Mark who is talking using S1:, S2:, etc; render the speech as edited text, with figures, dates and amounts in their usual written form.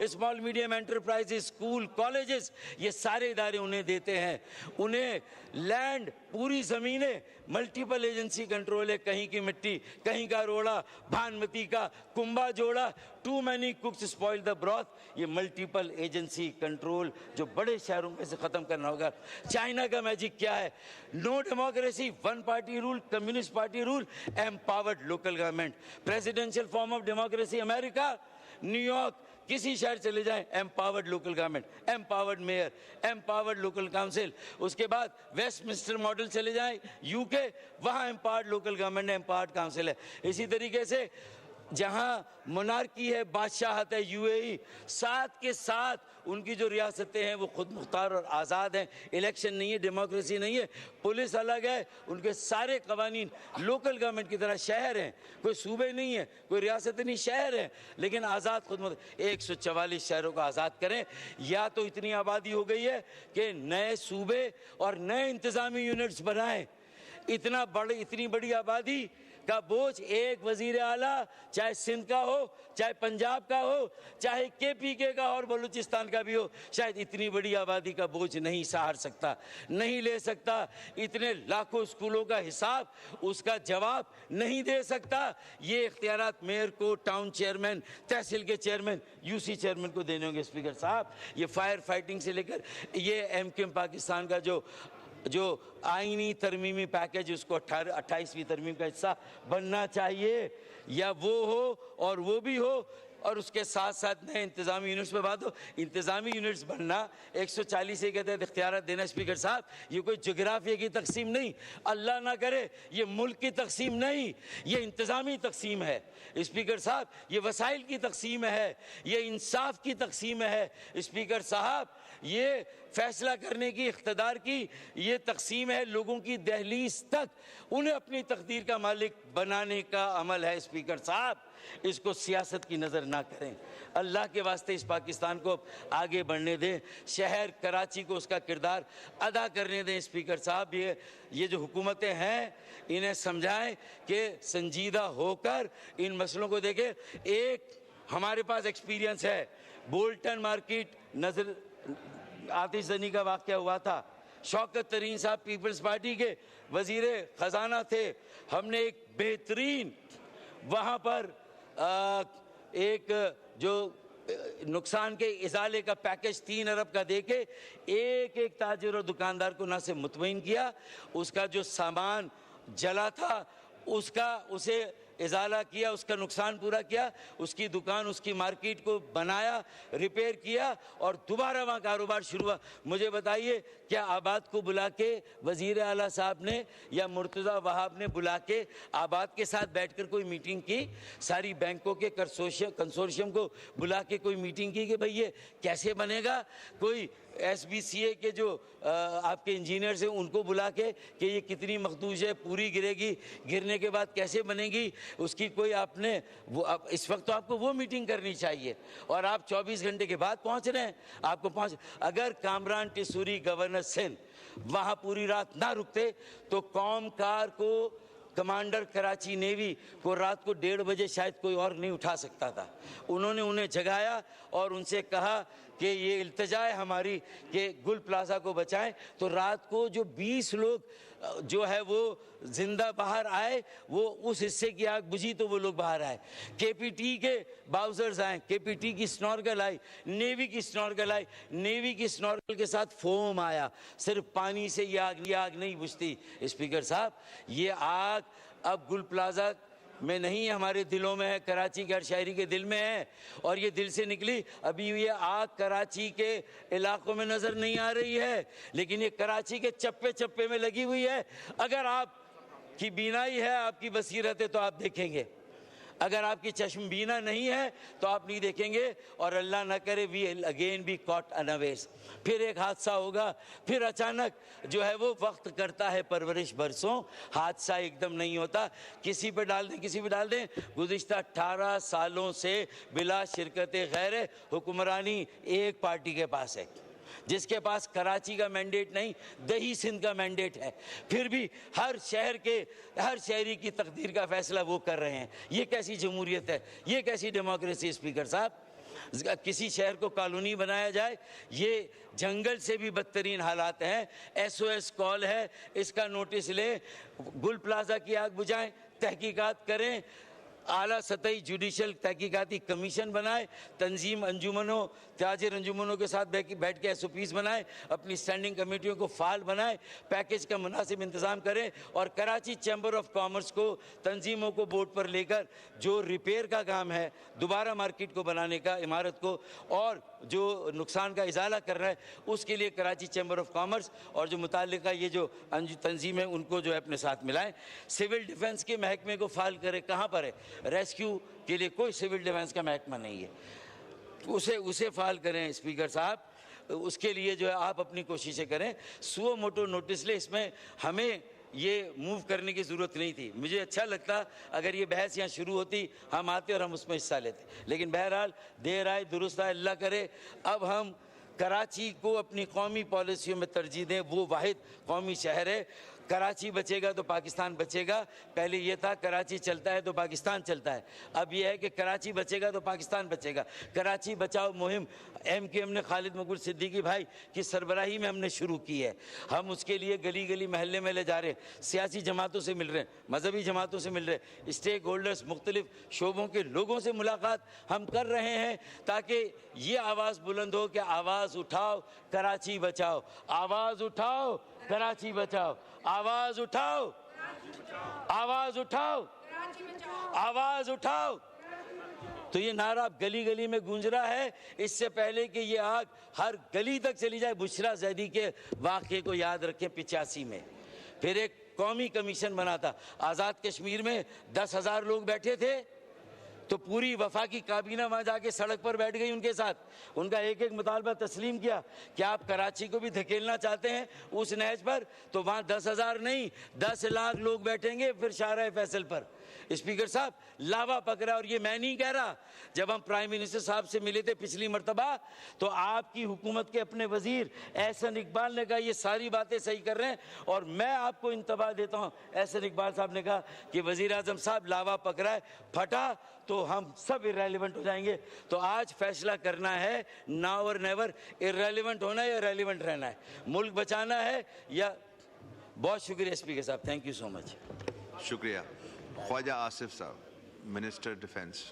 S1: Small medium enterprises, school, colleges, یہ سارے ادارے انہیں دیتے ہیں. انہیں لینڈ، پوری زمینیں، ملٹیپل ایجنسی کنٹرول ہے. کہیں کی مٹی، کہیں کا روڑا، بھانمتی کا کنبا جوڑا، too many cooks spoil the broth. یہ ملٹیپل ایجنسی کنٹرول جو بڑے شہروں میں سے ختم کرنا ہوگا. چائنا کا میجک کیا ہے؟ No democracy, one party rule, communist party rule, empowered local government. Presidential form of democracy امریکہ، نیو یارک، کسی شہر چلے جائیں، empowered local government, empowered mayor, empowered local council. اس کے بعد ویسٹ منسٹر ماڈل چلے جائیں یو کے، وہاں empowered local government, empowered council ہے. اسی طریقے سے جہاں منارکی ہے، بادشاہت ہے، یو اے ای، ساتھ کے ساتھ ان کی جو ریاستیں ہیں وہ خود مختار اور آزاد ہیں. الیکشن نہیں ہے، ڈیموکریسی نہیں ہے، پولیس الگ ہے، ان کے سارے قوانین لوکل گورنمنٹ کی طرح. شہر ہیں، کوئی صوبے نہیں ہے، کوئی ریاست نہیں، شہر ہیں لیکن آزاد خود مختار. 144 شہروں کو آزاد کریں. یا تو اتنی آبادی ہو گئی ہے کہ نئے صوبے اور نئے انتظامی یونٹس بنائیں. اتنی بڑی آبادی کا بوجھ ایک وزیر اعلیٰ، چاہے سندھ کا ہو، چاہے پنجاب کا ہو، چاہے کے پی کے کا اور بلوچستان کا بھی ہو، شاید اتنی بڑی آبادی کا بوجھ نہیں سہار سکتا، نہیں لے سکتا. اتنے لاکھوں اسکولوں کا حساب، اس کا جواب نہیں دے سکتا. یہ اختیارات میئر کو، ٹاؤن چیئرمین، تحصیل کے چیئرمین، یو سی چیئرمین کو دینے ہوں گے. اسپیکر صاحب، یہ فائر فائٹنگ سے لے کر یہ ایم کیو ایم پاکستان کا جو آئینی ترمیمی پیکج، اس کو 28ویں ترمیم کا حصہ بننا چاہیے. یا وہ ہو اور وہ بھی ہو، اور اس کے ساتھ ساتھ نئے انتظامی یونٹس پہ بات ہو. انتظامی یونٹس بننا، 140 کے تحت اختیارات دینا، اسپیکر صاحب، یہ کوئی جغرافیہ کی تقسیم نہیں، اللہ نہ کرے یہ ملک کی تقسیم نہیں، یہ انتظامی تقسیم ہے. اسپیکر صاحب، یہ وسائل کی تقسیم ہے، یہ انصاف کی تقسیم ہے. اسپیکر صاحب، یہ فیصلہ کرنے کی، اقتدار کی یہ تقسیم ہے، لوگوں کی دہلیز تک انہیں اپنی تقدیر کا مالک بنانے کا عمل ہے. اسپیکر صاحب، اس کو سیاست کی نظر نہ کریں. اللہ کے واسطے اس پاکستان کو آگے بڑھنے دیں. شہر کراچی کو اس کا کردار ادا کرنے دیں. اسپیکر صاحب، یہ جو حکومتیں ہیں انہیں سمجھائیں کہ سنجیدہ ہو کر ان مسئلوں کو دیکھیں. ایک ہمارے پاس ایکسپیرینس ہے، بولٹن مارکیٹ نظر آتش زنی کا واقعہ ہوا تھا. شوکت ترین صاحب پیپلز پارٹی کے وزیر خزانہ تھے. ہم نے ایک بہترین وہاں پر ایک جو نقصان کے ازالے کا پیکج 3 ارب کا دے کے ایک تاجر اور دکاندار کو نہ سے مطمئن کیا، اس کا جو سامان جلا تھا اسے ازالہ کیا، اس کا نقصان پورا کیا، اس کی دکان، اس کی مارکیٹ کو بنایا، ریپیئر کیا اور دوبارہ وہاں کاروبار شروع ہوا. مجھے بتائیے، کیا آباد کو بلا کے وزیر اعلیٰ صاحب نے یا مرتضی وہاب نے بلا کے آباد کے ساتھ بیٹھ کر کوئی میٹنگ کی؟ ساری بینکوں کے کنسورشیم کو بلا کے کوئی میٹنگ کی کہ بھئی یہ کیسے بنے گا؟ کوئی ایس بی سی اے کے جو آپ کے انجینئرز ہیں ان کو بلا کے کہ یہ کتنی مخدوش ہے، پوری گرے گی، گرنے کے بعد کیسے بنے گی، اس کی کوئی آپ نے اس وقت تو آپ کو وہ میٹنگ کرنی چاہیے. اور آپ 24 گھنٹے کے بعد پہنچ رہے ہیں. آپ کو اگر کامران ٹیسوری گورنر سندھ وہاں پوری رات نہ رکتے تو قوم کار کو، کمانڈر کراچی نیوی کو رات کو 1:30 بجے شاید کوئی اور نہیں اٹھا سکتا تھا. انہیں جگایا اور ان سے کہا کہ یہ التجا ہے ہماری کہ گل پلازا کو بچائیں. تو رات کو جو 20 لوگ جو ہے وہ زندہ باہر آئے، وہ اس حصے کی آگ بجھی تو وہ لوگ باہر آئے. کے پی ٹی کے باؤزرز آئے، کے پی ٹی کی سنورگل آئی، نیوی کی سنورگل آئی، نیوی کی سنورگل کے ساتھ فوم آیا. صرف پانی سے یہ آگ نہیں بجھتی. اسپیکر صاحب، یہ آگ اب گل پلازا میں نہیں ہے، ہمارے دلوں میں ہے، کراچی کے ہر شہری کے دل میں ہے، اور یہ دل سے نکلی. ابھی یہ آگ کراچی کے علاقوں میں نظر نہیں آ رہی ہے، لیکن یہ کراچی کے چپے چپے میں لگی ہوئی ہے. اگر آپ کی بینائی ہے، آپ کی بصیرت ہے تو آپ دیکھیں گے، اگر آپ کی چشم بینا نہیں ہے تو آپ نہیں دیکھیں گے. اور اللہ نہ کرے وی اگین بی کاٹ انویئرز، پھر ایک حادثہ ہوگا، پھر اچانک جو ہے وہ وقت کرتا ہے پرورش برسوں. حادثہ ایک دم نہیں ہوتا. کسی پہ ڈال دیں. گزشتہ 18 سالوں سے بلا شرکت غیر حکمرانی ایک پارٹی کے پاس ہے، جس کے پاس کراچی کا مینڈیٹ نہیں، دہی سندھ کا مینڈیٹ ہے. پھر بھی ہر شہری کی تقدیر کا فیصلہ وہ کر رہے ہیں. یہ کیسی جمہوریت ہے؟ یہ کیسی ڈیموکریسی؟ اسپیکر صاحب، کسی شہر کو کالونی بنایا جائے، یہ جنگل سے بھی بدترین حالات ہیں۔ SOS کال ہے، اس کا نوٹس لیں، گل پلازا کی آگ بجھائیں، تحقیقات کریں، اعلیٰ سطحی جوڈیشل تحقیقاتی کمیشن بنائے، تنظیم انجمنوں تاجر انجمنوں کے ساتھ بیٹھ کے SOPs بنائیں، اپنی اسٹینڈنگ کمیٹیوں کو فعال بنائیں، پیکیج کا مناسب انتظام کریں، اور کراچی چیمبر آف کامرس کو تنظیموں کو بورڈ پر لے کر جو ریپیئر کا کام ہے، دوبارہ مارکیٹ کو بنانے کا، عمارت کو، اور جو نقصان کا ازالہ کر رہا ہے، اس کے لیے کراچی چیمبر آف کامرس اور جو متعلقہ یہ جو تنظیمیں ان کو جو ہے اپنے ساتھ ملائیں۔ سول ڈیفنس کے محکمے کو فعال کرے، کہاں پر ہے؟ ریسکیو کے لیے کوئی سول ڈیفنس کا محکمہ نہیں ہے، اسے فعال کریں اسپیکر صاحب، اس کے لیے جو ہے آپ اپنی کوششیں کریں۔ سو موٹو نوٹس لے، اس میں ہمیں یہ موو کرنے کی ضرورت نہیں تھی۔ مجھے اچھا لگتا اگر یہ بحث یہاں شروع ہوتی، ہم آتے اور ہم اس میں حصہ لیتے، لیکن بہرحال دیر آئے درست آئے، اللہ کرے اب ہم کراچی کو اپنی قومی پالیسیوں میں ترجیح دیں۔ وہ واحد قومی شہر ہے، کراچی بچے گا تو پاکستان بچے گا۔ پہلے یہ تھا کراچی چلتا ہے تو پاکستان چلتا ہے، اب یہ ہے کہ کراچی بچے گا تو پاکستان بچے گا۔ کراچی بچاؤ مہم MKM نے خالد مقبول صدیقی بھائی کی سربراہی میں ہم نے شروع کی ہے۔ ہم اس کے لیے گلی گلی محلے میں لے جا رہے ہیں، سیاسی جماعتوں سے مل رہے ہیں، مذہبی جماعتوں سے مل رہے ہیں، اسٹیک ہولڈرز، مختلف شعبوں کے لوگوں سے ملاقات ہم کر رہے ہیں، تاکہ یہ آواز بلند ہو کہ آواز اٹھاؤ کراچی بچاؤ، آواز اٹھاؤ کراچی بچاؤ، آواز اٹھاؤ، آواز اٹھاؤ، آواز اٹھاؤ۔ تو یہ نعرہ اب گلی گلی میں گونج رہا ہے۔ اس سے پہلے کہ یہ آگ ہر گلی تک چلی جائے، بشرا زیدی کے واقعے کو یاد رکھیں 85 میں، پھر ایک قومی کمیشن بنا تھا، آزاد کشمیر میں 10,000 لوگ بیٹھے تھے، تو پوری وفاقی کابینہ وہاں جا کے سڑک پر بیٹھ گئی ان کے ساتھ، ان کا ایک ایک مطالبہ تسلیم کیا کہ آپ کراچی کو بھی دھکیلنا چاہتے ہیں اس نہج پر، تو وہاں 10,000 نہیں 10 لاکھ لوگ بیٹھیں گے پھر شاہراہ فیصل پر۔ اسپیکر صاحب لاوا پکڑا، اور یہ میں نہیں کہہ رہا، جب ہم پرائم منسٹر صاحب سے ملے تھے پچھلی مرتبہ تو آپ کی حکومت کے اپنے وزیر احسن اقبال نے کہا یہ ساری باتیں صحیح کر رہے ہیں، اور میں آپ کو انتباہ دیتا ہوں، احسن اقبال صاحب نے کہا کہ وزیر اعظم صاحب لاوا پکڑا ہے، پھٹا تو ہم سب irrelevant ہو جائیں گے۔ تو آج فیصلہ کرنا ہے، now or never، irrelevant ہونا ہے یا relevant رہنا ہے، ملک بچانا ہے یا۔ بہت شکریہ اسپیکر صاحب، تھینک یو سو مچ۔
S2: شکریہ۔ خواجہ آصف صاحب، منسٹر ڈیفینس۔